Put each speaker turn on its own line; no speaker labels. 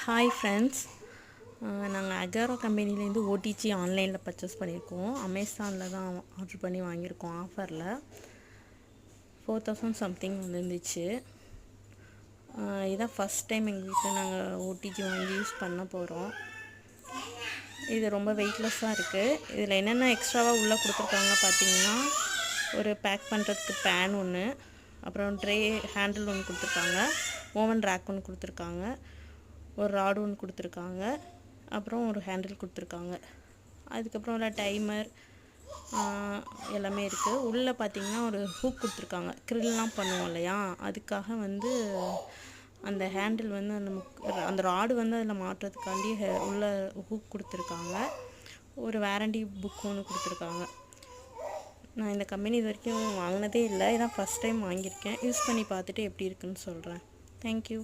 Hi friends, நாங்கள் Agaro கம்பெனிலேருந்து OTG ஆன்லைனில் பர்ச்சேஸ் பண்ணியிருக்கோம். அமேசானில் தான் ஆர்டர் பண்ணி வாங்கியிருக்கோம். ஆஃபரில் 4000 சம்திங் வந்துருந்துச்சு. இதான் ஃபஸ்ட் டைம் எங்கள் வீட்டில் நாங்கள் ஓடிஜி வாங்கி யூஸ் பண்ண போகிறோம். இது ரொம்ப வெயிட்லெஸ்ஸாக இருக்குது. இதில் என்னென்ன எக்ஸ்ட்ராவாக உள்ளே கொடுத்துருக்காங்க பார்த்தீங்கன்னா, ஒரு பேக் பண்ணுறதுக்கு பேன் ஒன்று, அப்புறம் ட்ரே ஹேண்டில் ஒன்று கொடுத்துருக்காங்க, ஓவன் ரேக் ஒன்று கொடுத்துருக்காங்க, ஒரு ராடு ஒன்று கொடுத்துருக்காங்க, அப்புறம் ஒரு ஹேண்டில் கொடுத்துருக்காங்க. அதுக்கப்புறம் உள்ள டைமர் எல்லாமே இருக்குது. உள்ளே பார்த்திங்கன்னா ஒரு ஹூக் கொடுத்துருக்காங்க. க்ரில்லாம் பண்ணுவோம் இல்லையா, அதுக்காக வந்து அந்த ஹேண்டில் வந்து அந்த ராடு வந்து அதில் மாட்டுறதுக்காண்டி உள்ள ஹூக் கொடுத்துருக்காங்க. ஒரு வாரண்டி புக் ஒன்று கொடுத்துருக்காங்க. நான் இந்த கம்பெனி இது வரைக்கும் வாங்கினதே இல்லை. இதான் ஃபஸ்ட் டைம் வாங்கியிருக்கேன். யூஸ் பண்ணி பார்த்துட்டு எப்படி இருக்குன்னு சொல்கிறேன். தேங்க்யூ.